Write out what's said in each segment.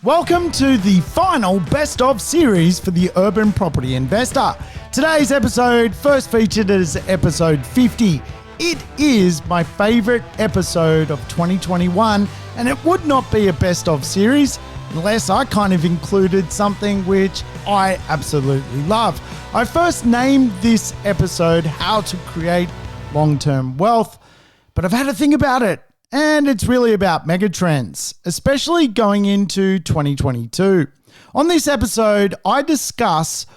Welcome to the final best of series for the urban property investor. Today's episode, first featured as episode 50. It is my favorite episode of 2021, and it would not be a best of series unless I kind of included something which I absolutely love. I first named this episode How to Create Long-Term Wealth, but I've had to think about it. And it's really about megatrends, especially going into 2022. On this episode, I discuss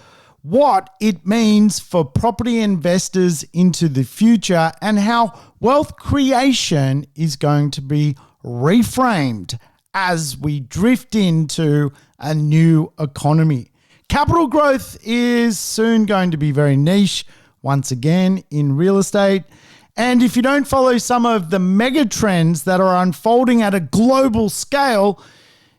what it means for property investors into the future and how wealth creation is going to be reframed as we drift into a new economy. Capital growth is soon going to be very niche once again in real estate. And if you don't follow some of the mega trends that are unfolding at a global scale,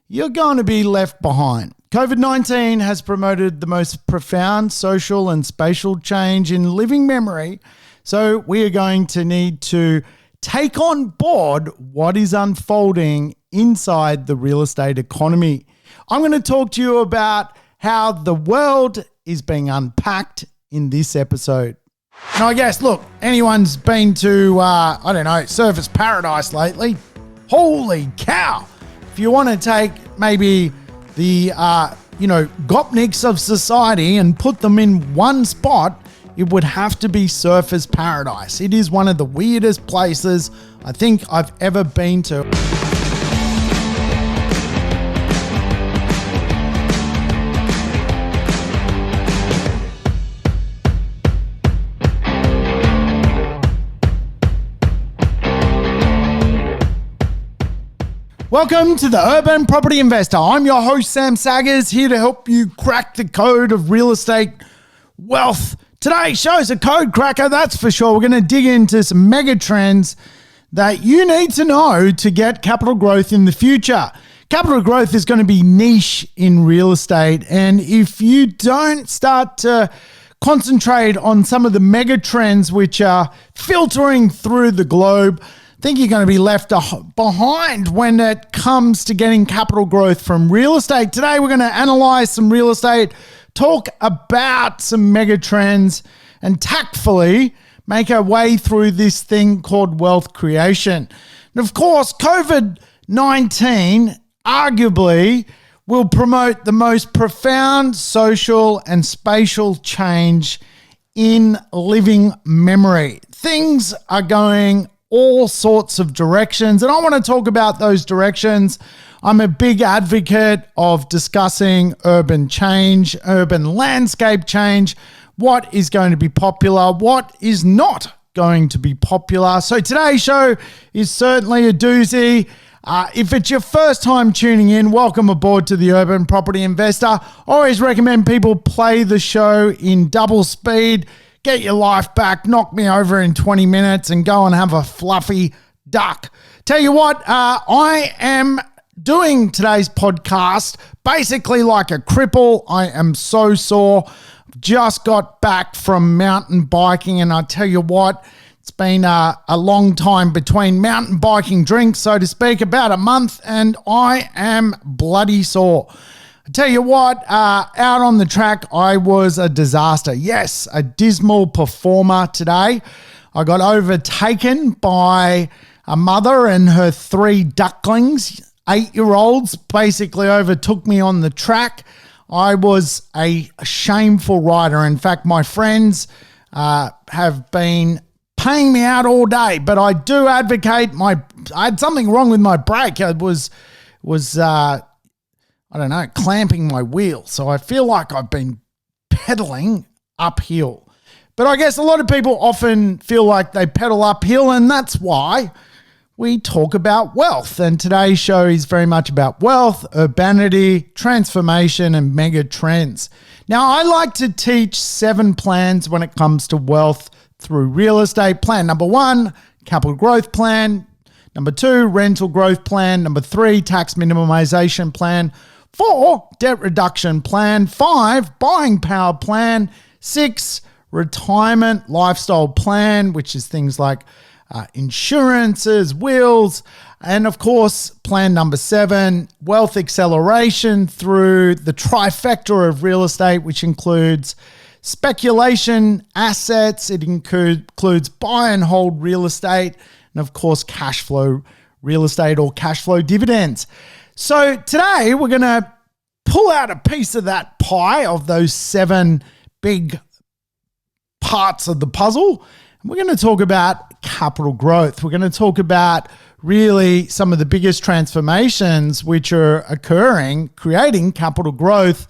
you're going to be left behind. COVID-19 has promoted the most profound social and spatial change in living memory. So we are going to need to take on board what is unfolding inside the real estate economy. I'm going to talk to you about how the world is being unpacked in this episode. Now, I guess, look, anyone's been to, Surfers Paradise lately. Holy cow. If you want to take maybe the, gopniks of society and put them in one spot, it would have to be Surfers Paradise. It is one of the weirdest places I think I've ever been to. Welcome to the Urban Property Investor. I'm your host, Sam Saggers, here to help you crack the code of real estate wealth. Today's show is a code cracker, that's for sure. We're going to dig into some mega trends that you need to know to get capital growth in the future. Capital growth is going to be niche in real estate, and if you don't start to concentrate on some of the mega trends which are filtering through the globe, I think you're going to be left behind when it comes to getting capital growth from real estate. Today, we're going to analyze some real estate, talk about some mega trends, and tactfully make our way through this thing called wealth creation. And of course, COVID-19 arguably will promote the most profound social and spatial change in living memory. Things are going all sorts of directions, and I want to talk about those directions. I'm a big advocate of discussing urban change, urban landscape change, what is going to be popular, what is not going to be popular. So today's show is certainly a doozy. If it's your first time tuning in, welcome aboard to the Urban Property Investor. I always recommend people play the show in double speed. Get your life back, knock me over in 20 minutes and go and have a fluffy duck. Tell you what, I am doing today's podcast basically like a cripple. I am so sore. Just got back from mountain biking, and I tell you what, it's been a long time between mountain biking drinks, so to speak, about a month, and I am bloody sore. I tell you what, out on the track, I was a disaster. Yes, a dismal performer today. I got overtaken by a mother and her 3 ducklings. 8-year-olds basically overtook me on the track. I was a shameful rider. In fact, my friends have been paying me out all day, but I do advocate I had something wrong with my brake. It was clamping my wheel. So I feel like I've been pedaling uphill. But I guess a lot of people often feel like they pedal uphill, and that's why we talk about wealth. And today's show is very much about wealth, urbanity, transformation, and mega trends. Now, I like to teach 7 plans when it comes to wealth through real estate. Plan number 1, capital growth plan. Number 2, rental growth plan. Number 3, tax minimization plan. 4, debt reduction plan. 5, buying power plan. 6, retirement lifestyle plan, which is things like insurances, wills, and of course, plan number 7, wealth acceleration through the trifecta of real estate, which includes speculation assets, it includes buy and hold real estate, and of course, cash flow real estate or cash flow dividends. So today we're going to pull out a piece of that pie of those 7 big parts of the puzzle. And we're going to talk about capital growth. We're going to talk about really some of the biggest transformations which are occurring, creating capital growth.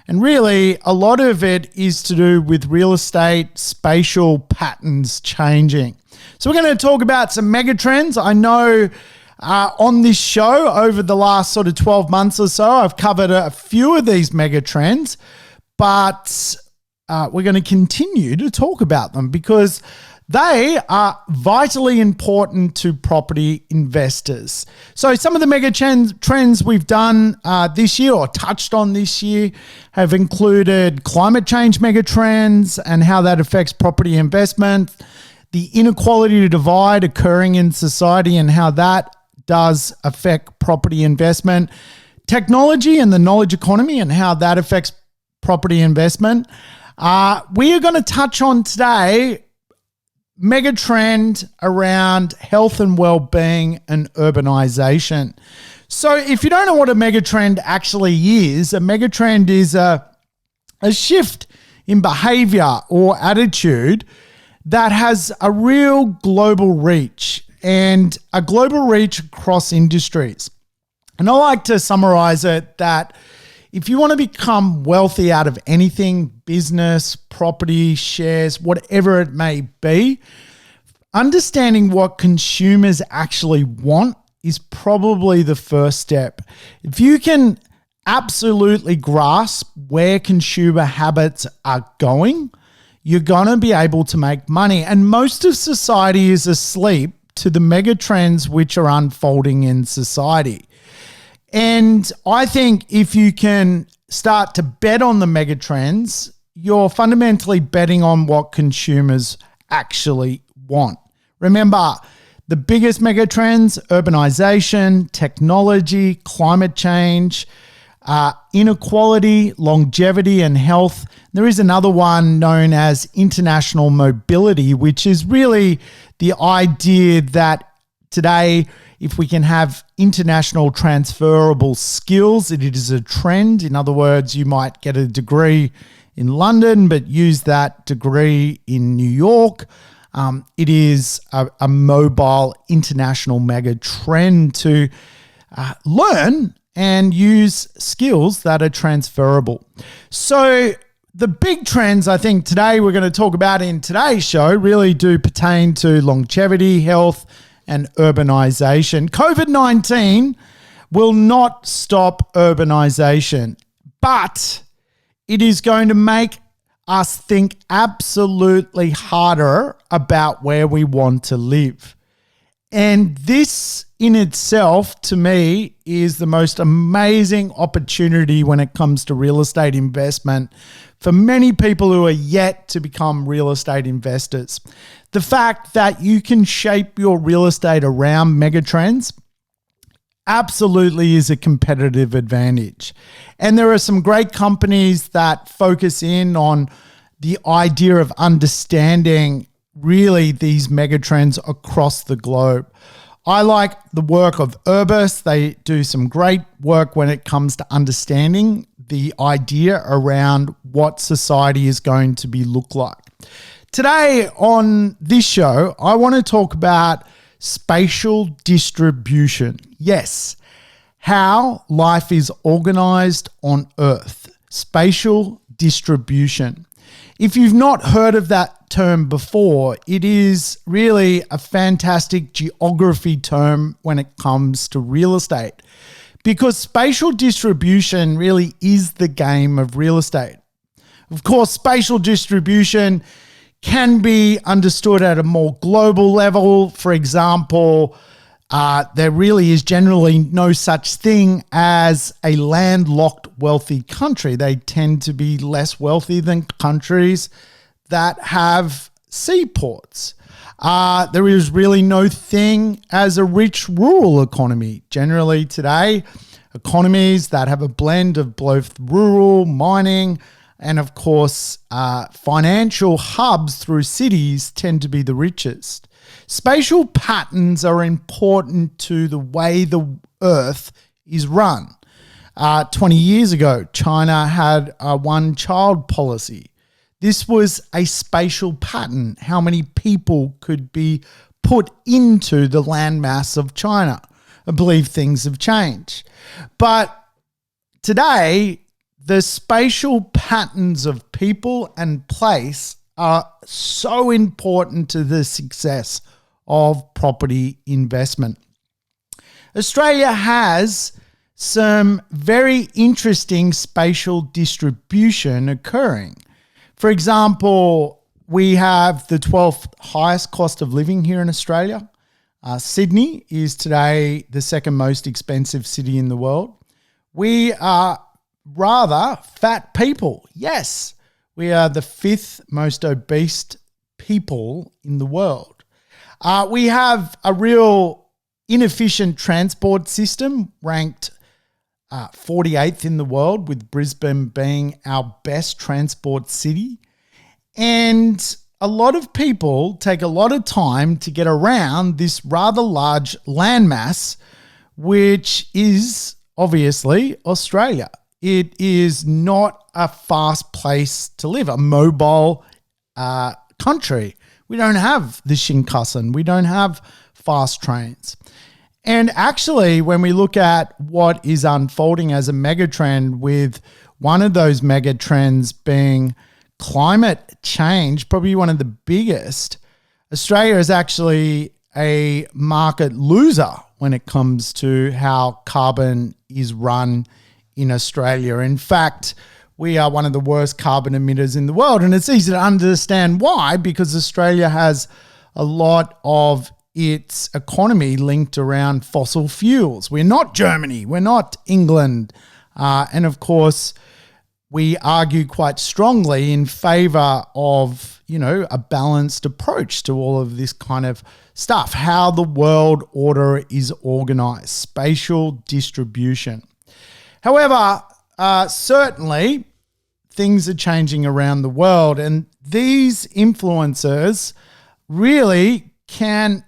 And really, a lot of it is to do with real estate spatial patterns changing. So we're going to talk about some megatrends. I know on this show over the last sort of 12 months or so, I've covered a few of these megatrends, but we're going to continue to talk about them because they are vitally important to property investors. So some of the mega trends we've done this year or touched on this year have included climate change mega trends and how that affects property investment, the inequality divide occurring in society and how that does affect property investment, technology and the knowledge economy and how that affects property investment. We are going to touch on today megatrend around health and well-being and urbanization. So if you don't know what a megatrend actually is, a megatrend is a shift in behavior or attitude that has a real global reach and a global reach across industries. And I like to summarize it that if you want to become wealthy out of anything, business, property, shares, whatever it may be, understanding what consumers actually want is probably the first step. If you can absolutely grasp where consumer habits are going, you're going to be able to make money. And most of society is asleep to the megatrends which are unfolding in society. And I think if you can start to bet on the megatrends, you're fundamentally betting on what consumers actually want. Remember, the biggest megatrends: urbanization, technology, climate change, inequality, longevity, and health. There is another one known as international mobility, which is really the idea that today, if we can have international transferable skills, it is a trend. In other words, you might get a degree in London, but use that degree in New York. It is a mobile international mega trend to learn and use skills that are transferable. So the big trends I think today we're going to talk about in today's show really do pertain to longevity, health, and urbanization. COVID-19 will not stop urbanization, but it is going to make us think absolutely harder about where we want to live. And this in itself, to me, is the most amazing opportunity when it comes to real estate investment for many people who are yet to become real estate investors. The fact that you can shape your real estate around megatrends absolutely is a competitive advantage. And there are some great companies that focus in on the idea of understanding really these megatrends across the globe. I like the work of Urbis. They do some great work when it comes to understanding the idea around what society is going to be look like. Today on this show, I want to talk about spatial distribution. Yes, how life is organized on Earth. Spatial distribution. If you've not heard of that term before, it is really a fantastic geography term when it comes to real estate, because spatial distribution really is the game of real estate. Of course, spatial distribution can be understood at a more global level. For example, there really is generally no such thing as a landlocked wealthy country. They tend to be less wealthy than countries that have seaports. There is really no thing as a rich rural economy. Generally today, economies that have a blend of both rural, mining, and of course, financial hubs through cities tend to be the richest. Spatial patterns are important to the way the Earth is run. 20 years ago, China had a one-child policy. This was a spatial pattern, how many people could be put into the landmass of China. I believe things have changed. But today, the spatial patterns of people and place are so important to the success of property investment. Australia has some very interesting spatial distribution occurring. For example, we have the 12th highest cost of living here in Australia. Sydney is today the second most expensive city in the world. We are rather fat people. Yes, we are the 5th most obese people in the world. We have a real inefficient transport system, ranked 48th in the world, with Brisbane being our best transport city. And a lot of people take a lot of time to get around this rather large landmass, which is obviously Australia. It is not a fast place to live, a mobile country. We don't have the Shinkansen. We don't have fast trains. And actually, when we look at what is unfolding as a megatrend, with one of those megatrends being climate change, probably one of the biggest, Australia is actually a market loser when it comes to how carbon is run in Australia. In fact, we are one of the worst carbon emitters in the world, and it's easy to understand why, because Australia has a lot of its economy linked around fossil fuels. We're not Germany, we're not England, and of course, we argue quite strongly in favor of, a balanced approach to all of this kind of stuff, how the world order is organized, spatial distribution. However, certainly things are changing around the world, and these influencers really can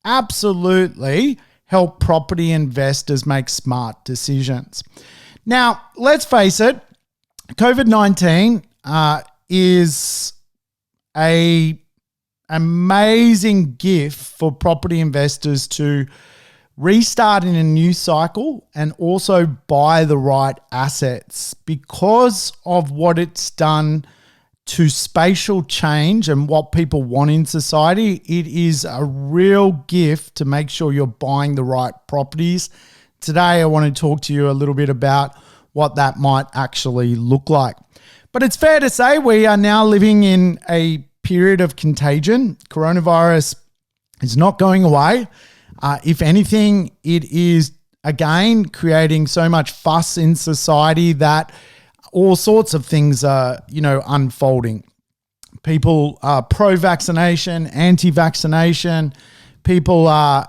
absolutely help property investors make smart decisions. Now, let's face it, COVID-19 is an amazing gift for property investors to restart in a new cycle and also buy the right assets because of what it's done to spatial change and what people want in society. It is a real gift to make sure you're buying the right properties. Today, I want to talk to you a little bit about what that might actually look like. But it's fair to say we are now living in a period of contagion. Coronavirus is not going away. If anything, it is, again, creating so much fuss in society that all sorts of things are, unfolding. People are pro-vaccination, anti-vaccination. People are,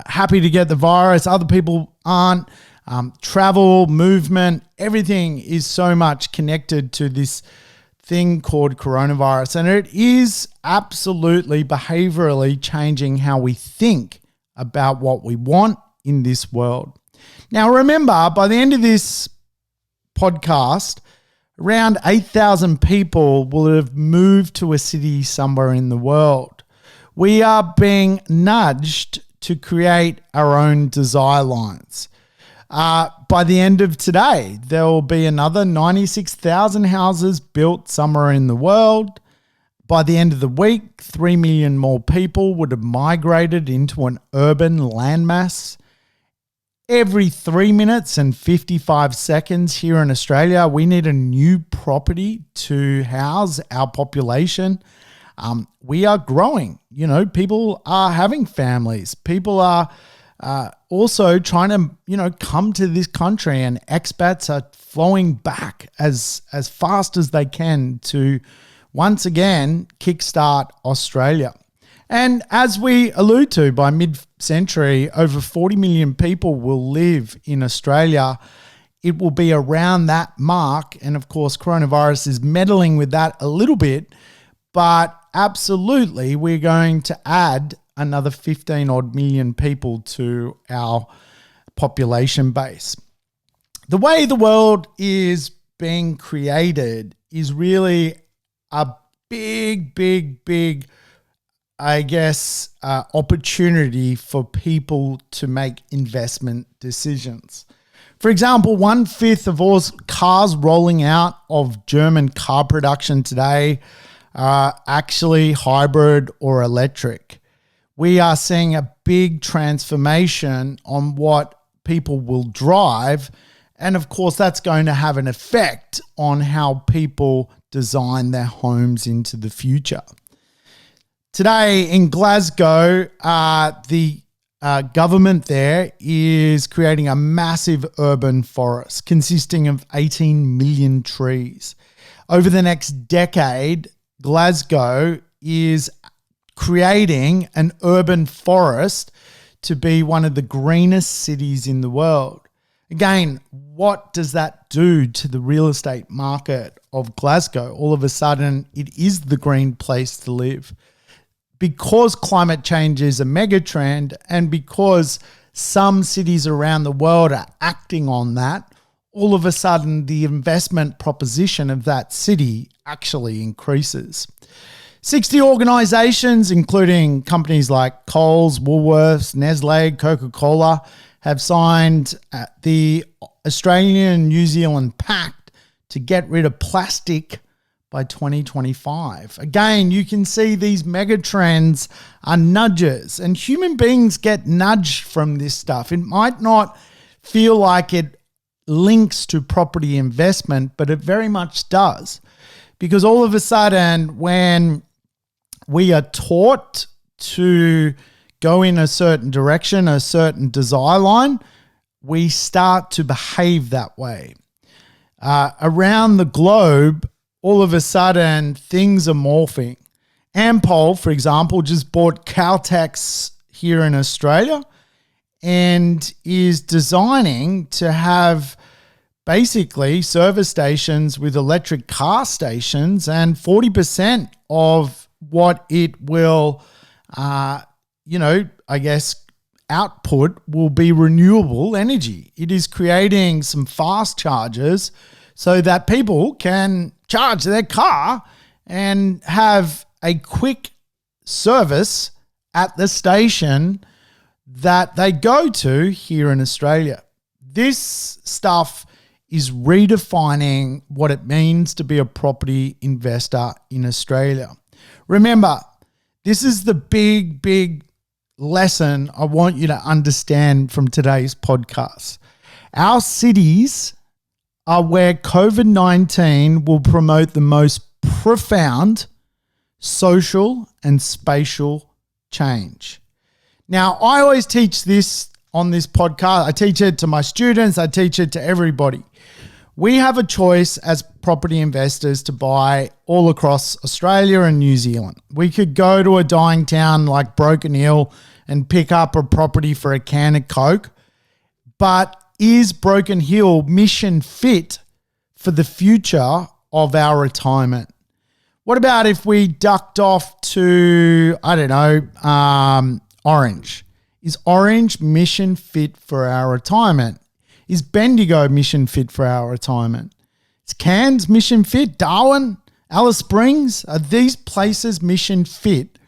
happy to get the virus. Other people aren't. Travel, movement, everything is so much connected to this thing called coronavirus. And it is absolutely behaviorally changing how we think about what we want in this world. Now, remember, by the end of this podcast, around 8,000 people will have moved to a city somewhere in the world. We are being nudged to create our own desire lines. By the end of today, there will be another 96,000 houses built somewhere in the world. By the end of the week, 3 million more people would have migrated into an urban landmass. Every 3 minutes and 55 seconds here in Australia, we need a new property to house our population. We are growing. People are having families. People are also trying to, come to this country, and expats are flowing back as fast as they can to once again kickstart Australia. And as we allude to, by mid-century, over 40 million people will live in Australia. It will be around that mark. And of course, coronavirus is meddling with that a little bit. But absolutely, we're going to add another 15 odd million people to our population base. The way the world is being created is really a big, I guess, opportunity for people to make investment decisions. For example, 1/5 of all cars rolling out of German car production today are actually hybrid or electric. We are seeing a big transformation on what people will drive. And of course, that's going to have an effect on how people design their homes into the future. Today in Glasgow, the government there is creating a massive urban forest consisting of 18 million trees. Over the next decade, Glasgow is creating an urban forest to be one of the greenest cities in the world. Again, what does that do to the real estate market of Glasgow? All of a sudden, it is the green place to live. Because climate change is a megatrend and because some cities around the world are acting on that, all of a sudden the investment proposition of that city actually increases. 60 organizations, including companies like Coles, Woolworths, Nestle, Coca-Cola, have signed the Australian-New Zealand Pact to get rid of plastic by 2025. Again, you can see these mega trends are nudges, and human beings get nudged from this stuff. It might not feel like it links to property investment, but it very much does. Because all of a sudden, when we are taught to go in a certain direction, a certain desire line, we start to behave that way. Around the globe, all of a sudden, things are morphing. Ampol, for example, just bought Caltex here in Australia and is designing to have basically service stations with electric car stations, and 40% of what it will, output will be renewable energy. It is creating some fast chargers so that people can charge their car and have a quick service at the station that they go to here in Australia. This stuff is redefining what it means to be a property investor in Australia. Remember, this is the big lesson I want you to understand from today's podcast. Our cities are where COVID-19 will promote the most profound social and spatial change. Now, I always teach this on this podcast. I teach it to my students. I teach it to everybody. We have a choice as property investors to buy all across Australia and New Zealand. We could go to a dying town like Broken Hill and pick up a property for a can of Coke. But is Broken Hill mission fit for the future of our retirement? What about if we ducked off to, Orange? Is Orange mission fit for our retirement? Is Bendigo mission fit for our retirement? Is Cairns mission fit? Darwin? Alice Springs? Are these places mission fit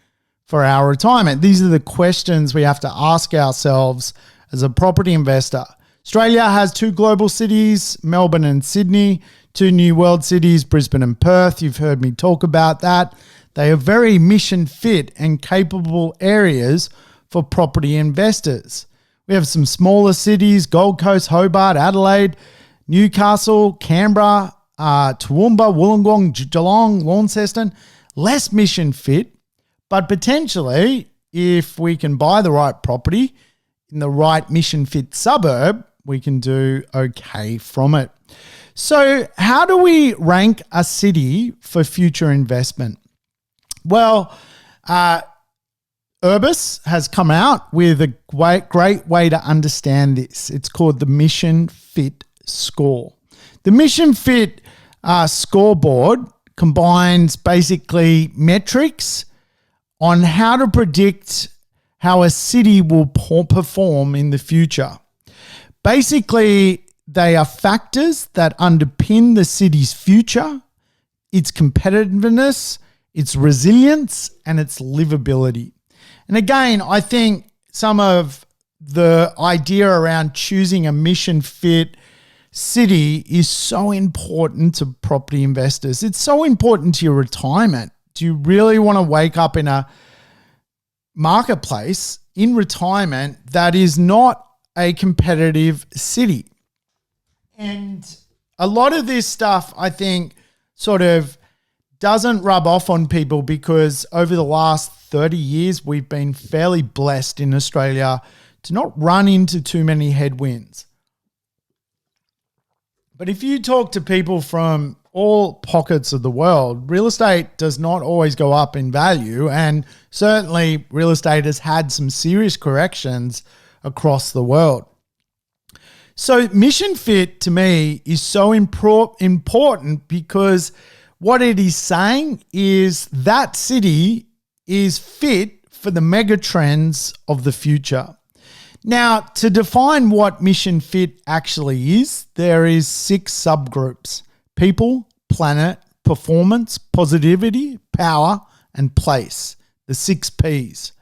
for our retirement? These are the questions we have to ask ourselves as a property investor. Australia has 2 global cities, Melbourne and Sydney, 2 new world cities, Brisbane and Perth. You've heard me talk about that. They are very mission fit and capable areas for property investors. We have some smaller cities, Gold Coast, Hobart, Adelaide, Newcastle, Canberra, Toowoomba, Wollongong, Geelong, Launceston. Less mission fit, but potentially if we can buy the right property in the right mission fit suburb, we can do okay from it. So how do we rank a city for future investment? Well, Urbis has come out with a great way to understand this. It's called the Mission Fit Score. The Mission Fit scoreboard combines basically metrics on how to predict how a city will perform in the future. Basically, they are factors that underpin the city's future, its competitiveness, its resilience, and its livability. And again, I think some of the idea around choosing a mission fit city is so important to property investors. It's so important to your retirement. Do you really want to wake up in a marketplace in retirement that is not a competitive city? And a lot of this stuff, I think, sort of doesn't rub off on people because over the last 30 years, we've been fairly blessed in Australia to not run into too many headwinds. But if you talk to people from all pockets of the world, real estate does not always go up in value. And certainly real estate has had some serious corrections across the world. So Mission Fit to me is so important because what it is saying is that city is fit for the megatrends of the future. Now, to define what Mission Fit actually is, there is 6 subgroups: people, planet, performance, positivity, power, and place, the 6 Ps.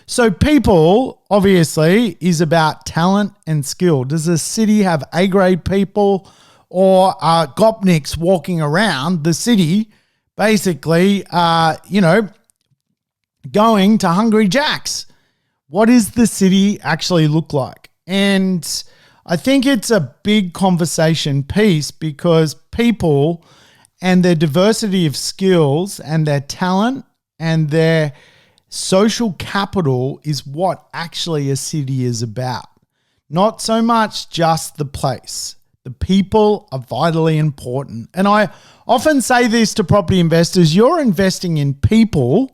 So people, obviously, is about talent and skill. Does a city have A-grade people or gopniks walking around the city basically, going to Hungry Jack's? What does the city actually look like? And I think it's a big conversation piece because people and their diversity of skills and their talent and their social capital is what actually a city is about. Not so much just the place. The people are vitally important. And I often say this to property investors: you're investing in people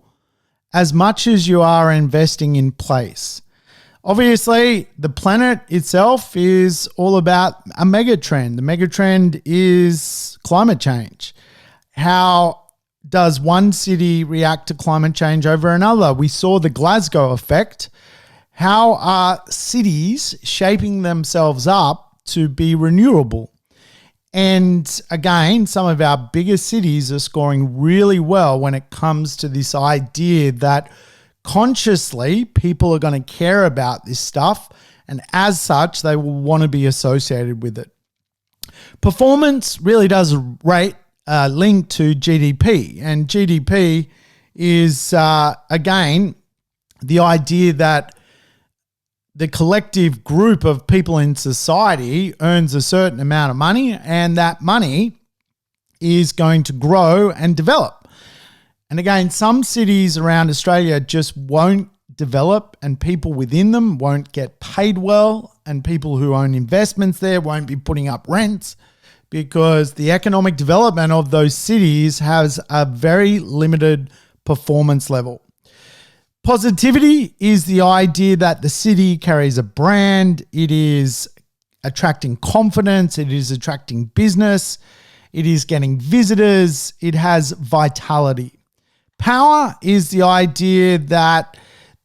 as much as you are investing in place. Obviously, the planet itself is all about a megatrend. The megatrend is climate change. How does one city react to climate change over another? We saw the Glasgow effect. How are cities shaping themselves up to be renewable? And again, some of our biggest cities are scoring really well when it comes to this idea that consciously people are going to care about this stuff, and as such, they will want to be associated with it. Performance really does rate link to GDP, and GDP is, again, the idea that the collective group of people in society earns a certain amount of money, and that money is going to grow and develop. And again, some cities around Australia just won't develop, and people within them won't get paid well, and people who own investments there won't be putting up rents because the economic development of those cities has a very limited performance level. Positivity is the idea that the city carries a brand. It is attracting confidence. It is attracting business. It is getting visitors. It has vitality. Power is the idea that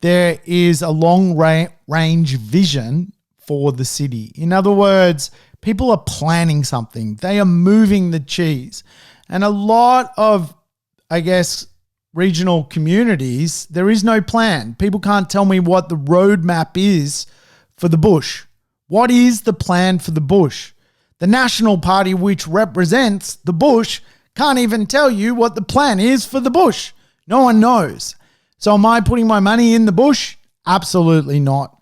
there is a long-range vision for the city. In other words, people are planning something. They are moving the cheese. And a lot of, regional communities, there is no plan. People can't tell me what the roadmap is for the bush. What is the plan for the bush? The National Party, which represents the bush, can't even tell you what the plan is for the bush. No one knows. So am I putting my money in the bush? Absolutely not.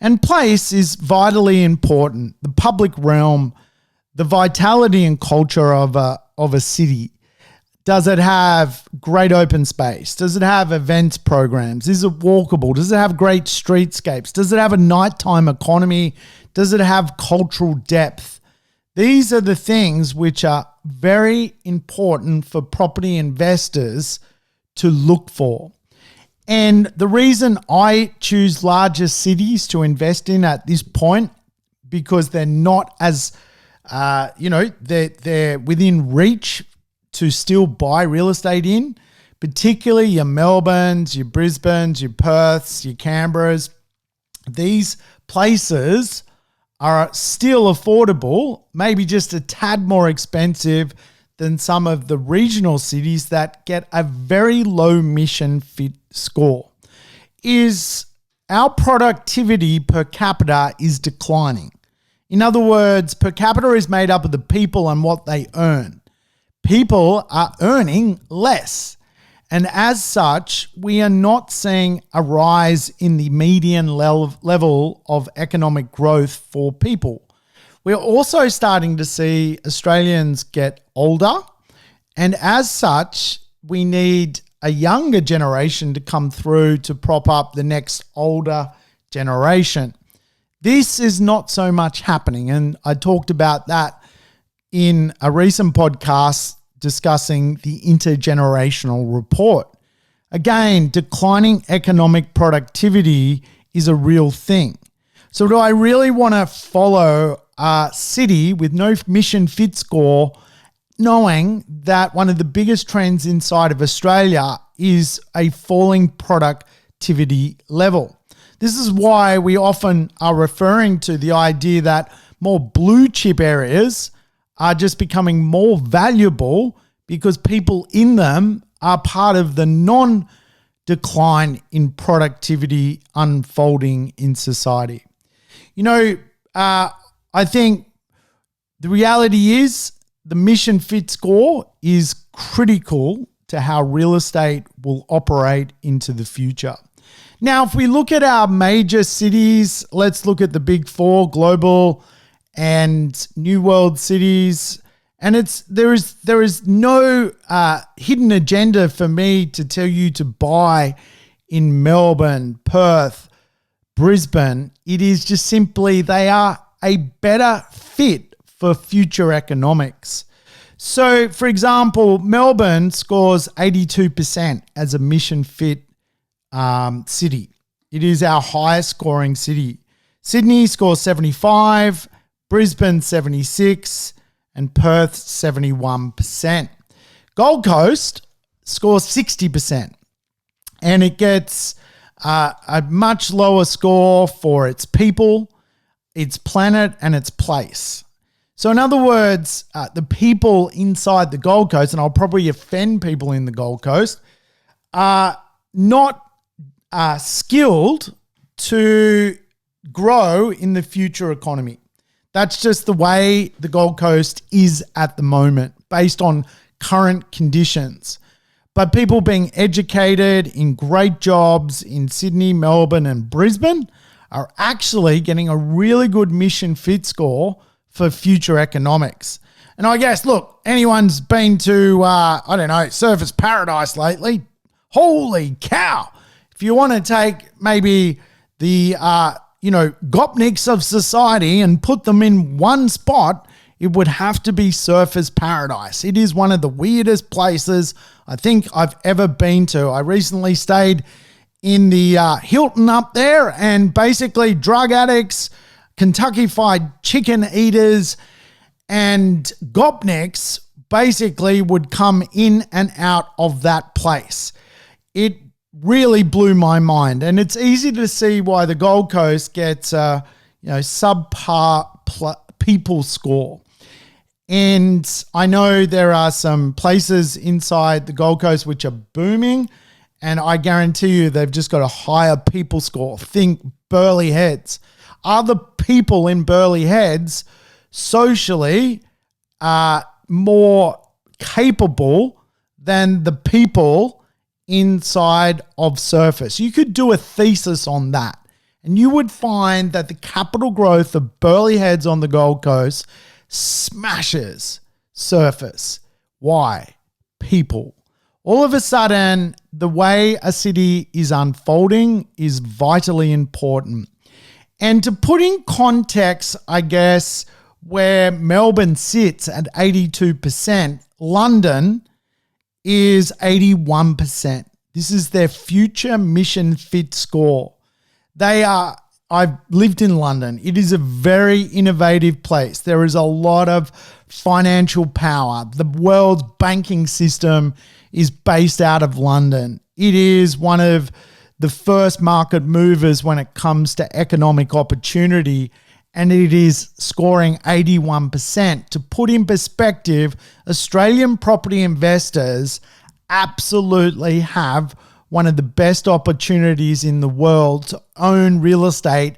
And place is vitally important. The public realm, the vitality and culture of a city. Does it have great open space? Does it have events programs? Is it walkable? Does it have great streetscapes? Does it have a nighttime economy? Does it have cultural depth? These are the things which are very important for property investors to look for. And the reason I choose larger cities to invest in at this point, because they're not as, they're within reach to still buy real estate in, particularly your Melbournes, your Brisbanes, your Perths, your Canberras. These places are still affordable, maybe just a tad more expensive than some of the regional cities that get a very low mission fit score. Is our productivity per capita is declining. In other words, per capita is made up of the people and what they earn. People are earning less. And as such, we are not seeing a rise in the median level of economic growth for people. We're also starting to see Australians get older, and as such, we need a younger generation to come through to prop up the next older generation. This is not so much happening, and I talked about that in a recent podcast discussing the intergenerational report. Again, declining economic productivity is a real thing. So do I really want to follow a city with no mission fit score, knowing that one of the biggest trends inside of Australia is a falling productivity level? This is why we often are referring to the idea that more blue chip areas are just becoming more valuable because people in them are part of the non-decline in productivity unfolding in society. I think the reality is the mission fit score is critical to how real estate will operate into the future. Now, if we look at our major cities, let's look at the big four, global and New World cities. And there is no hidden agenda for me to tell you to buy in Melbourne, Perth, Brisbane. It is just simply they are a better fit for future economics. So, for example, Melbourne scores 82% as a mission fit city. It is our highest scoring city. Sydney scores 75, Brisbane 76, and Perth 71%. Gold Coast scores 60%, and it gets a much lower score for its people, its planet, and its place. So in other words, the people inside the Gold Coast, and I'll probably offend people in the Gold Coast, are not skilled to grow in the future economy. That's just the way the Gold Coast is at the moment, based on current conditions. But people being educated in great jobs in Sydney, Melbourne, and Brisbane are actually getting a really good mission fit score for future economics. And I guess, look, anyone's been to, Surfers Paradise lately, holy cow. If you want to take maybe the, Gopniks of society and put them in one spot, it would have to be Surfers Paradise. It is one of the weirdest places I think I've ever been to. I recently stayed in the Hilton up there, and basically drug addicts, Kentucky Fried Chicken eaters, and gopniks basically would come in and out of that place. It really blew my mind, and it's easy to see why the Gold Coast gets subpar people score. And I know there are some places inside the Gold Coast which are booming, and I guarantee you they've just got a higher people score. Think Burleigh Heads. Are the people in Burleigh Heads socially more capable than the people inside of Surface? You could do a thesis on that, and you would find that the capital growth of Burleigh Heads on the Gold Coast smashes Surface. Why? People. All of a sudden, the way a city is unfolding is vitally important. And to put in context, I guess, where Melbourne sits at 82%, London is 81%. This is their future mission fit score. I've lived in London. It is a very innovative place. There is a lot of financial power. The world's banking system is based out of London. It is one of the first market movers when it comes to economic opportunity, and it is scoring 81%. To put in perspective, Australian property investors absolutely have one of the best opportunities in the world to own real estate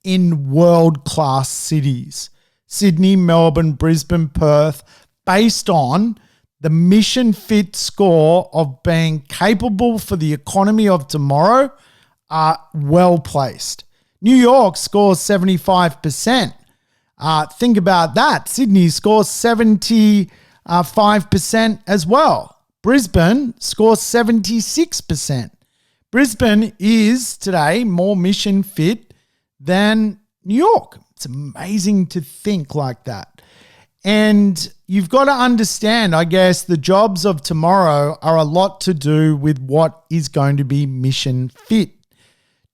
in world-class cities. Sydney, Melbourne, Brisbane, Perth, based on the mission fit score of being capable for the economy of tomorrow, are well placed. New York scores 75%. Think about that. Sydney scores 75% as well. Brisbane scores 76%. Brisbane is today more mission fit than New York. It's amazing to think like that. And you've got to understand, I guess, the jobs of tomorrow are a lot to do with what is going to be mission fit.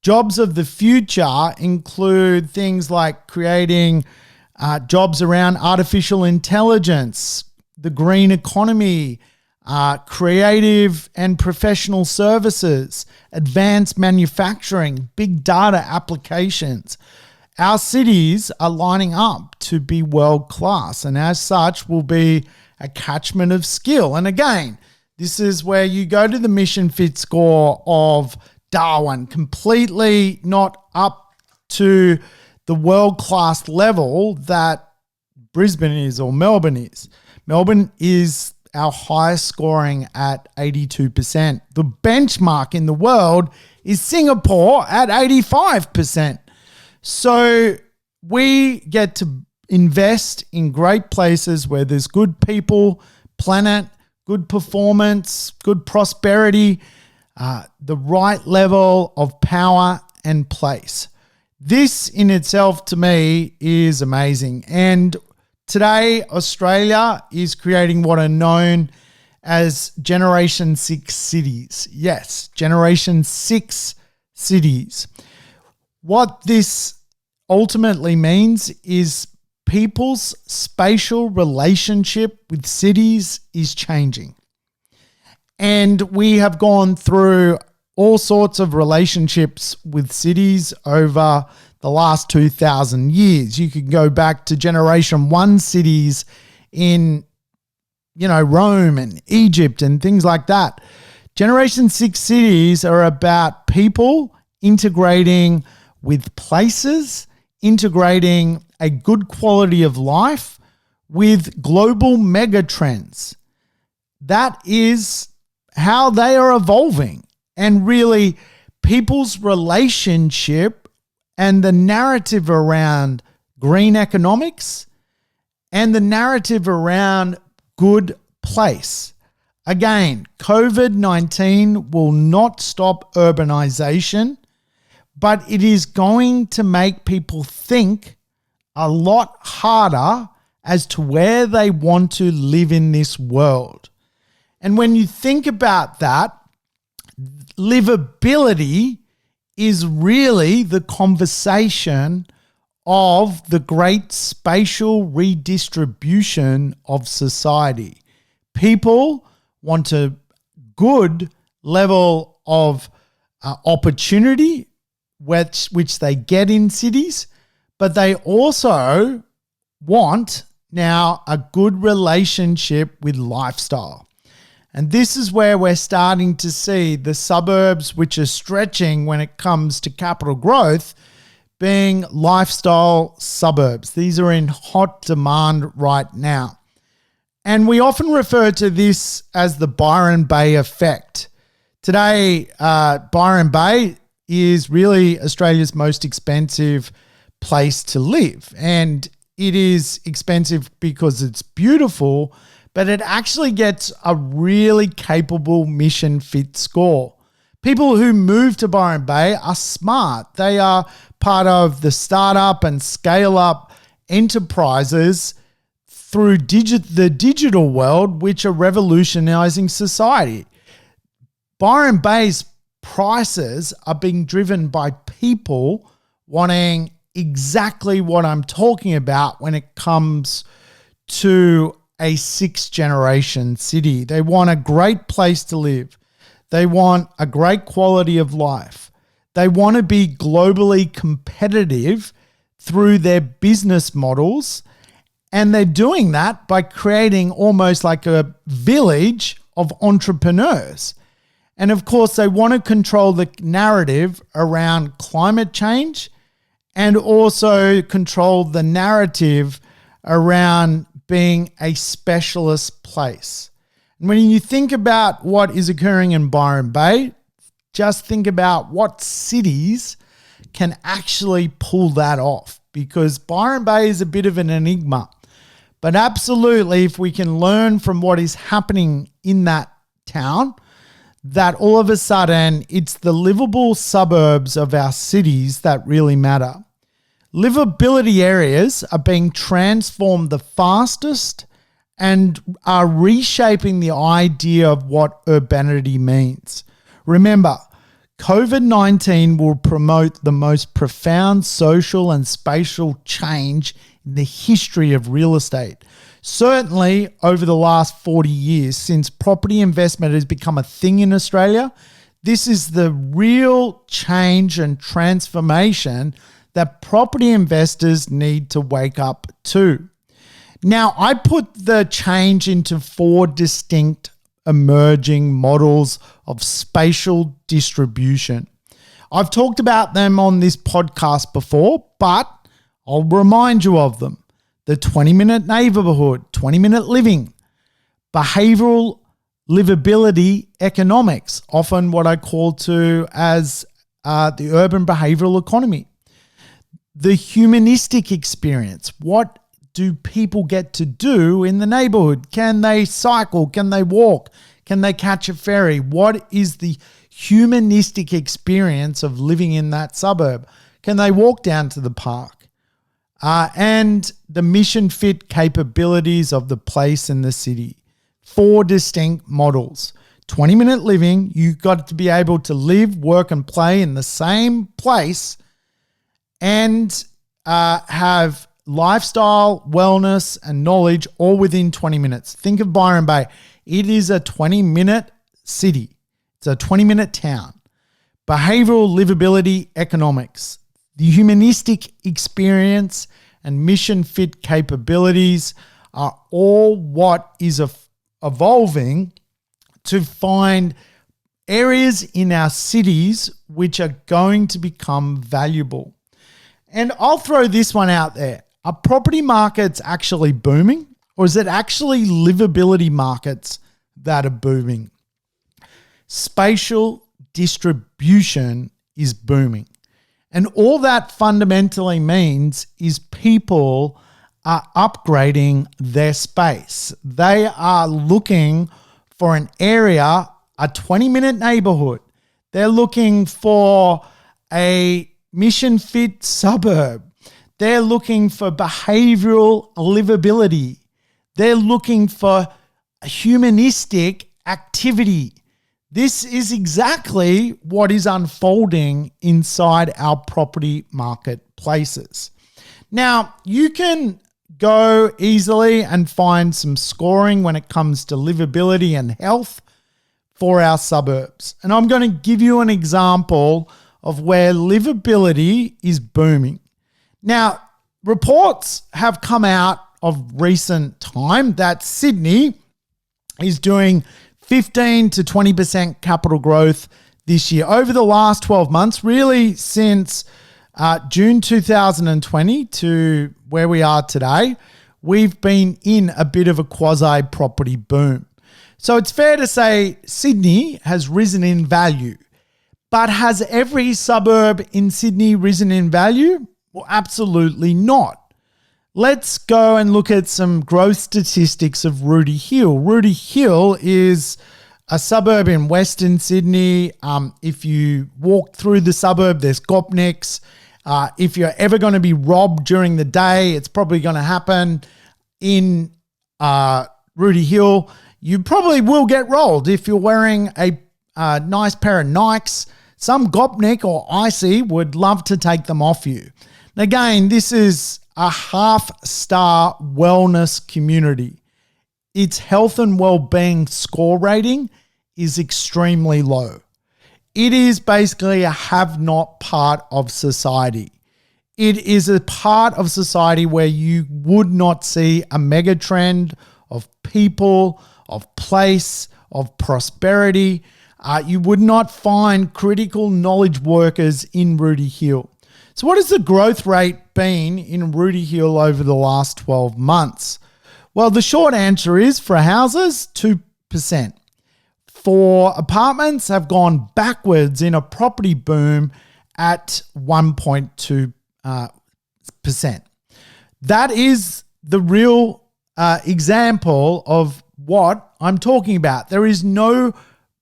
Jobs of the future include things like creating jobs around artificial intelligence, the green economy, creative and professional services, advanced manufacturing, big data applications. Our cities are lining up to be world-class, and as such will be a catchment of skill. And again, this is where you go to the mission fit score of Darwin, completely not up to the world-class level that Brisbane is or Melbourne is. Melbourne is our highest scoring at 82%. The benchmark in the world is Singapore at 85%. So we get to invest in great places where there's good people, planet, good performance, good prosperity, the right level of power and place. This in itself to me is amazing. And today, Australia is creating what are known as Generation 6 cities. Yes, Generation 6 cities. What this ultimately means is people's spatial relationship with cities is changing. And we have gone through all sorts of relationships with cities over the last 2,000 years. You can go back to Generation 1 cities in, Rome and Egypt and things like that. Generation 6 cities are about people integrating with places, integrating a good quality of life with global megatrends. That is how they are evolving. And really, people's relationship and the narrative around green economics and the narrative around good place. Again, COVID-19 will not stop urbanization, but it is going to make people think a lot harder as to where they want to live in this world. And when you think about that, livability is really the conversation of the great spatial redistribution of society. People want a good level of opportunity, which they get in cities, but they also want now a good relationship with lifestyle. And this is where we're starting to see the suburbs, which are stretching when it comes to capital growth, being lifestyle suburbs. These are in hot demand right now. And we often refer to this as the Byron Bay effect. Today, Byron Bay is really Australia's most expensive place to live. And it is expensive because it's beautiful, but it actually gets a really capable mission fit score. People who move to Byron Bay are smart. They are part of the startup and scale up enterprises through the digital world, which are revolutionizing society. Byron Bay's prices are being driven by people wanting exactly what I'm talking about when it comes to a sixth generation city. They want a great place to live. They want a great quality of life. They want to be globally competitive through their business models. And they're doing that by creating almost like a village of entrepreneurs. And of course, they want to control the narrative around climate change and also control the narrative around being a specialist place. And when you think about what is occurring in Byron Bay, just think about what cities can actually pull that off, because Byron Bay is a bit of an enigma. But absolutely, if we can learn from what is happening in that town, that all of a sudden it's the livable suburbs of our cities that really matter. Livability areas are being transformed the fastest and are reshaping the idea of what urbanity means. Remember, COVID-19 will promote the most profound social and spatial change in the history of real estate. Certainly over the last 40 years, since property investment has become a thing in Australia, this is the real change and transformation that property investors need to wake up to. Now, I put the change into 4 distinct emerging models of spatial distribution. I've talked about them on this podcast before, but I'll remind you of them. The 20-minute neighborhood, 20-minute living, behavioral livability economics, often what I call to as the urban behavioral economy. The humanistic experience. What do people get to do in the neighborhood? Can they cycle? Can they walk? Can they catch a ferry? What is the humanistic experience of living in that suburb? Can they walk down to the park? And the mission fit capabilities of the place and the city. 4 distinct models. 20-minute living, you've got to be able to live, work, and play in the same place and have lifestyle, wellness, and knowledge all within 20 minutes. Think of Byron Bay. It is a 20-minute city. It's a 20-minute town. Behavioral livability economics. The humanistic experience and mission fit capabilities are all what is evolving to find areas in our cities which are going to become valuable. And I'll throw this one out there. Are property markets actually booming, or is it actually livability markets that are booming? Spatial distribution is booming. And all that fundamentally means is people are upgrading their space. They are looking for an area, a 20-minute neighborhood. They're looking for a mission fit suburb. They're looking for behavioral livability. They're looking for humanistic activity. This is exactly what is unfolding inside our property marketplaces. Now, you can go easily and find some scoring when it comes to livability and health for our suburbs. And I'm going to give you an example of where livability is booming. Now, reports have come out of recent time that Sydney is doing 15 to 20% capital growth this year. Over the last 12 months, really since June 2020 to where we are today, we've been in a bit of a quasi-property boom. So it's fair to say Sydney has risen in value. But has every suburb in Sydney risen in value? Well, absolutely not. Let's go and look at some growth statistics of Rooty Hill. Rooty Hill is a suburb in Western Sydney. If you walk through the suburb, there's Gopniks. If you're ever going to be robbed during the day, it's probably going to happen in Rudy Hill. You probably will get rolled if you're wearing a nice pair of Nikes. Some gopnik or icy would love to take them off you. And again, this is a half-star wellness community. Its health and well-being score rating is extremely low. It is basically a have-not part of society. It is a part of society where you would not see a megatrend of people, of place, of prosperity. You would not find critical knowledge workers in Rudy Hill. So what has the growth rate been in Rudy Hill over the last 12 months? Well, the short answer is for houses, 2%. For apartments have gone backwards in a property boom at 1.2%. That is the real example of what I'm talking about. There is no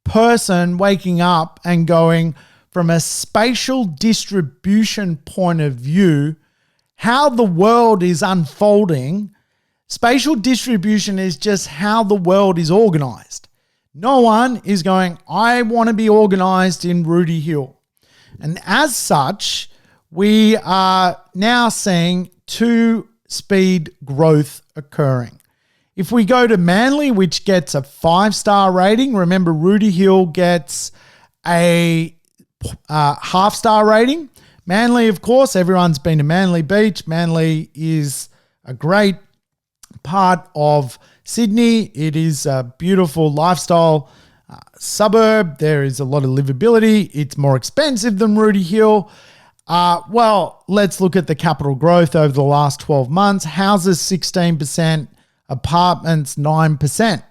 person waking up and going, from a spatial distribution point of view, how the world is unfolding. Spatial distribution is just how the world is organized. No one is going, I want to be organized in Rudy Hill. And as such, we are now seeing two-speed growth occurring. If we go to Manly, which gets a 5-star rating, remember Rudy Hill gets a half-star rating. Manly, of course, everyone's been to Manly Beach. Manly is a great part of Sydney. It is a beautiful lifestyle suburb. There is a lot of livability. It's more expensive than Rudy Hill. Well, let's look at the capital growth over the last 12 months. Houses 16%, apartments 9%.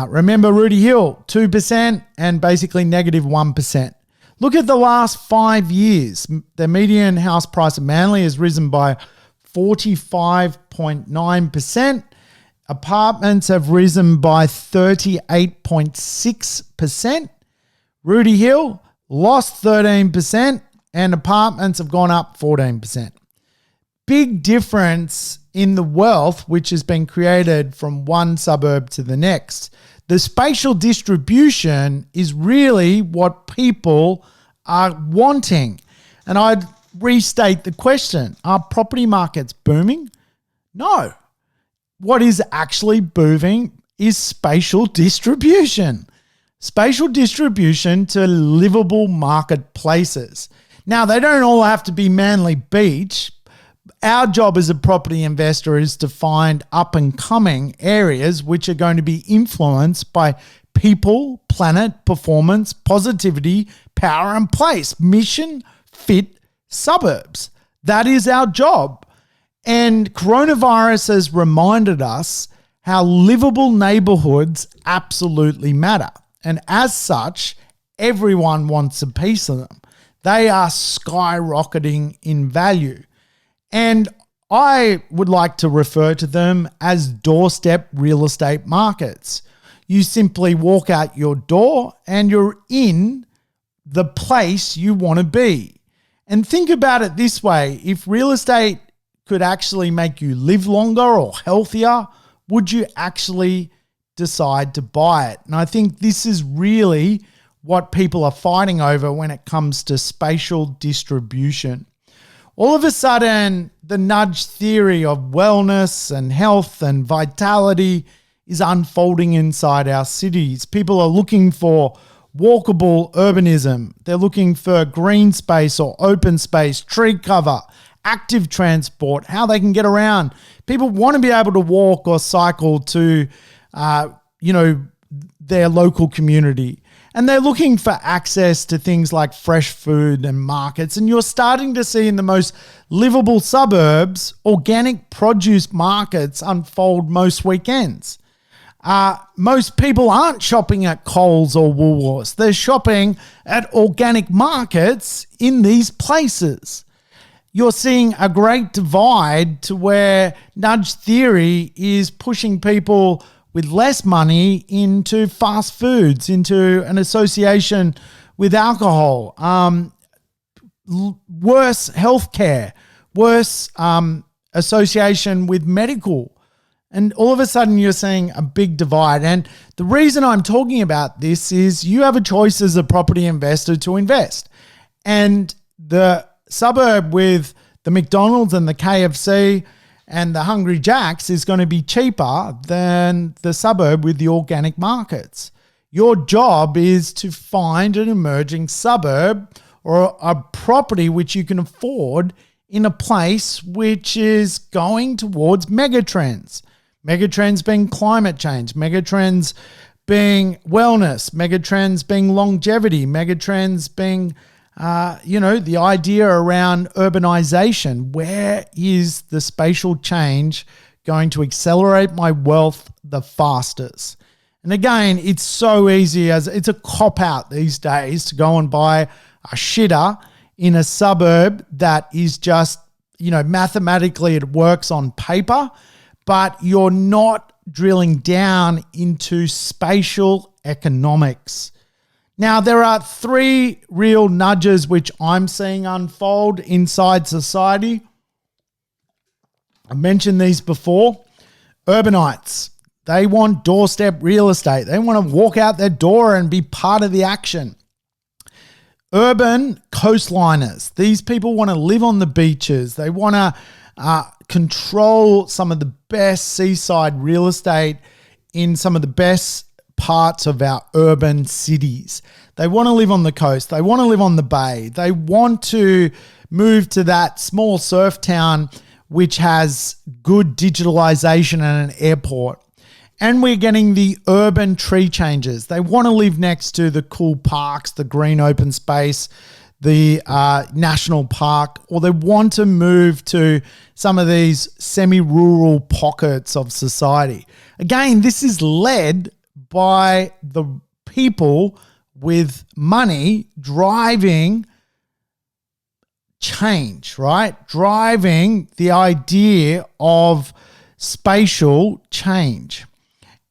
Remember Rudy Hill 2% and basically negative 1%. Look at the last 5 years. The median house price of Manly has risen by 45.9%. Apartments have risen by 38.6%. Rudy Hill lost 13% and apartments have gone up 14%. Big difference in the wealth which has been created from one suburb to the next. The spatial distribution is really what people are wanting. And I'd restate the question, are property markets booming? No. What is actually booming is spatial distribution. Spatial distribution to livable marketplaces. Now, they don't all have to be Manly Beach. Our job as a property investor is to find up-and-coming areas which are going to be influenced by people, planet, performance, positivity, power, and place. Mission fit suburbs. That is our job. And coronavirus has reminded us how livable neighborhoods absolutely matter. And as such, everyone wants a piece of them. They are skyrocketing in value. And I would like to refer to them as doorstep real estate markets. You simply walk out your door and you're in the place you want to be. And think about it this way. If real estate could actually make you live longer or healthier, would you actually decide to buy it? And I think this is really what people are fighting over when it comes to spatial distribution. All of a sudden, the nudge theory of wellness and health and vitality is unfolding inside our cities. People are looking for walkable urbanism. They're looking for green space or open space, tree cover, active transport, how they can get around. People want to be able to walk or cycle to, their local community. And they're looking for access to things like fresh food and markets. And you're starting to see in the most livable suburbs, organic produce markets unfold most weekends. Most people aren't shopping at Coles or Woolworths. They're shopping at organic markets in these places. You're seeing a great divide to where nudge theory is pushing people with less money into fast foods, into an association with alcohol. worse healthcare, worse association with medical. And all of a sudden you're seeing a big divide. And the reason I'm talking about this is you have a choice as a property investor to invest. And the suburb with the McDonald's and the KFC and the Hungry Jacks is going to be cheaper than the suburb with the organic markets. Your job is to find an emerging suburb or a property which you can afford in a place which is going towards megatrends. Megatrends being climate change, megatrends being wellness, megatrends being longevity, megatrends being, the idea around urbanization. Where is the spatial change going to accelerate my wealth the fastest? And again, it's so easy it's a cop-out these days to go and buy a shitter in a suburb that is just, mathematically it works on paper, but you're not drilling down into spatial economics. Now, there are 3 real nudges which I'm seeing unfold inside society. I mentioned these before. Urbanites, they want doorstep real estate. They want to walk out their door and be part of the action. Urban coastliners, these people want to live on the beaches. They want to control some of the best seaside real estate in some of the best parts of our urban cities. They want to live on the coast. They want to live on the bay. They want to move to that small surf town which has good digitalization and an airport. And we're getting the urban tree changes. They want to live next to the cool parks, the green open space, the national park, or they want to move to some of these semi-rural pockets of society. Again, this is led by the people with money driving change, right? Driving the idea of spatial change.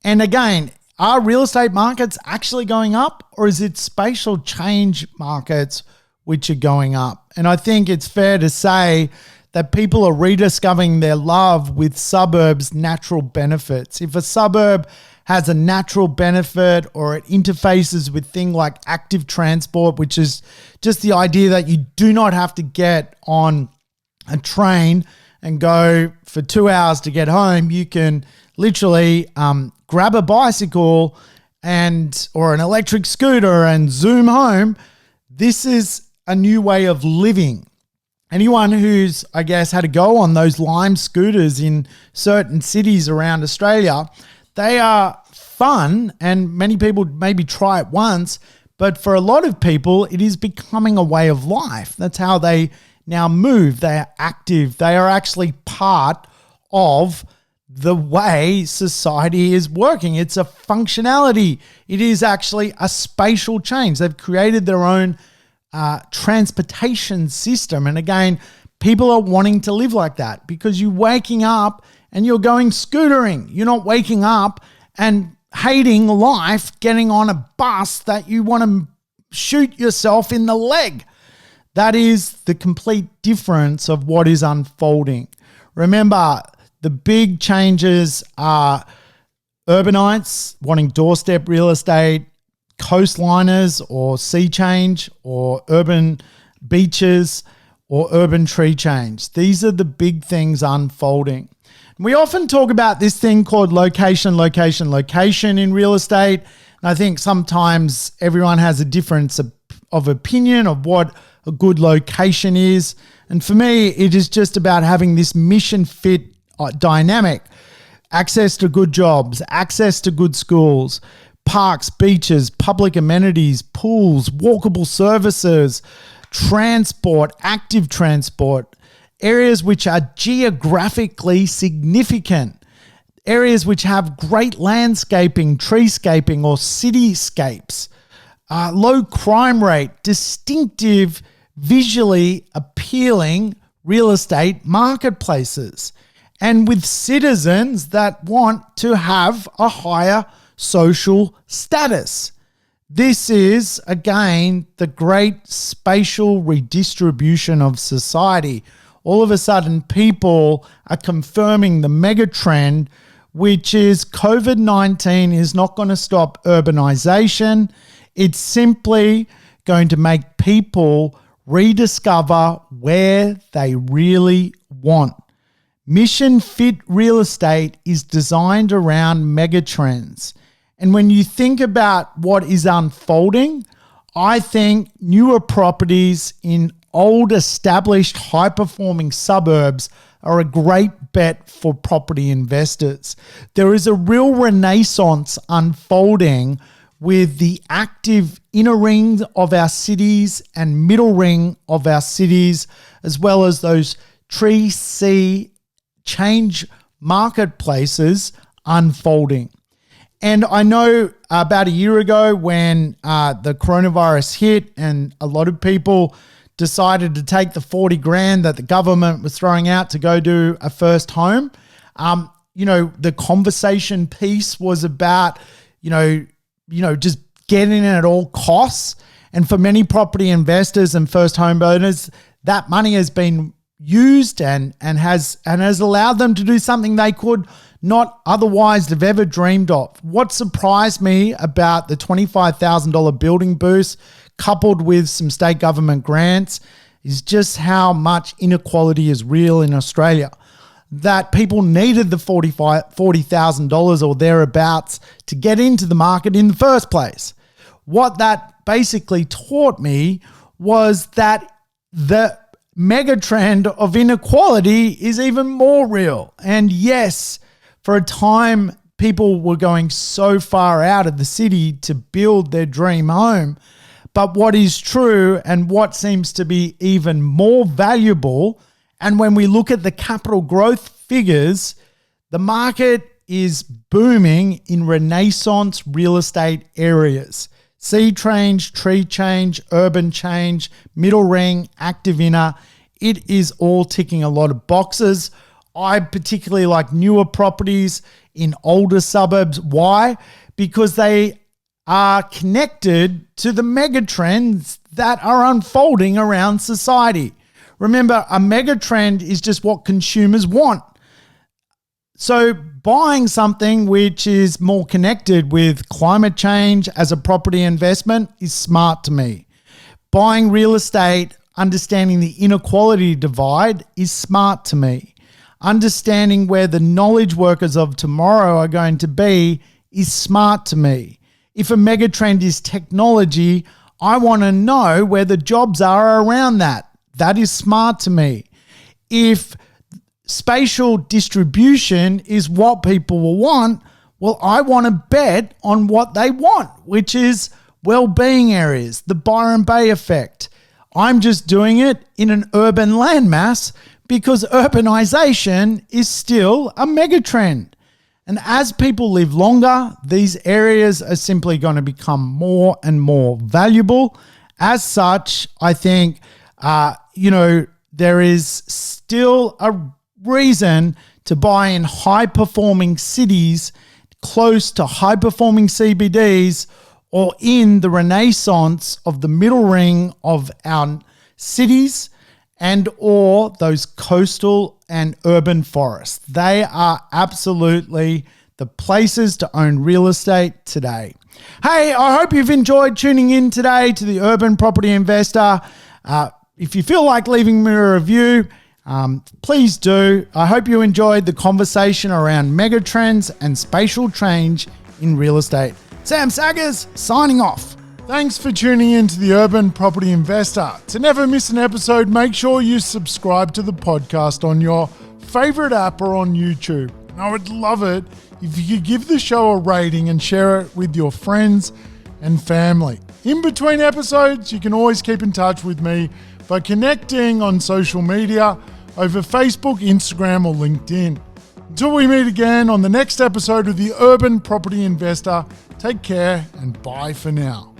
And again, are real estate markets actually going up, or is it spatial change markets which are going up? And I think it's fair to say that people are rediscovering their love with suburbs' natural benefits. If a suburb has a natural benefit or it interfaces with things like active transport, which is just the idea that you do not have to get on a train and go for 2 hours to get home. You can literally grab a bicycle or an electric scooter and zoom home. This is a new way of living. Anyone who's, I guess, had to go on those Lime scooters in certain cities around Australia, they are fun and many people maybe try it once, but for a lot of people, it is becoming a way of life. That's how they now move. They are active. They are actually part of the way society is working. It's a functionality. It is actually a spatial change. They've created their own transportation system. And again, people are wanting to live like that because you're waking up and you're going scootering. You're not waking up and hating life, getting on a bus that you want to shoot yourself in the leg. That is the complete difference of what is unfolding. Remember, the big changes are urbanites wanting doorstep real estate, coastliners or sea change, or urban beaches or urban tree change. These are the big things unfolding. We often talk about this thing called location in real estate. And I think sometimes everyone has a difference of opinion of what a good location is. And for me, it is just about having this mission fit dynamic. Access to good jobs, access to good schools, parks, beaches, public amenities, pools, walkable services, transport, active transport, areas which are geographically significant, areas which have great landscaping, treescaping or cityscapes, low crime rate, distinctive, visually appealing real estate marketplaces, and with citizens that want to have a higher social status. This is, again, the great spatial redistribution of society. All of a sudden, people are confirming the megatrend, which is COVID-19 is not going to stop urbanization. It's simply going to make people rediscover where they really want. Mission Fit Real Estate is designed around megatrends. And when you think about what is unfolding, I think newer properties in old, established, high-performing suburbs are a great bet for property investors. There is a real renaissance unfolding with the active inner ring of our cities and middle ring of our cities, as well as those tree, sea, change marketplaces unfolding. And I know about a year ago when the coronavirus hit and a lot of people decided to take the 40 grand that the government was throwing out to go do a first home, the conversation piece was about, just getting it at all costs. And for many property investors and first home owners, that money has been used and has allowed them to do something they could not otherwise have ever dreamed of. What surprised me about the $25,000 building boost coupled with some state government grants is just how much inequality is real in Australia. That people needed the $40,000 or thereabouts to get into the market in the first place. What that basically taught me was that the megatrend of inequality is even more real. And yes, for a time, people were going so far out of the city to build their dream home. But what is true and what seems to be even more valuable, and when we look at the capital growth figures, the market is booming in Renaissance real estate areas. Sea change, tree change, urban change, middle ring, active inner. It is all ticking a lot of boxes. I particularly like newer properties in older suburbs. Why? Because they are connected to the megatrends that are unfolding around society. Remember, a megatrend is just what consumers want. So buying something which is more connected with climate change as a property investment is smart to me. Buying real estate, understanding the inequality divide is smart to me. Understanding where the knowledge workers of tomorrow are going to be is smart to me. If a megatrend is technology, I want to know where the jobs are around that. That is smart to me. If spatial distribution is what people will want, well, I want to bet on what they want, which is well-being areas, the Byron Bay effect. I'm just doing it in an urban landmass because urbanization is still a megatrend. And as people live longer, these areas are simply going to become more and more valuable. As such, I think, there is still a reason to buy in high-performing cities close to high-performing CBDs or in the renaissance of the middle ring of our cities and or those coastal and urban forests. They are absolutely the places to own real estate today. Hey, I hope you've enjoyed tuning in today to the Urban Property Investor. If you feel like leaving me a review, please do. I hope you enjoyed the conversation around megatrends and spatial change in real estate. Sam Saggers signing off. Thanks for tuning in to the Urban Property Investor. To never miss an episode, make sure you subscribe to the podcast on your favorite app or on YouTube. And I would love it if you could give the show a rating and share it with your friends and family. In between episodes, you can always keep in touch with me by connecting on social media over Facebook, Instagram, or LinkedIn. Until we meet again on the next episode of the Urban Property Investor, take care and bye for now.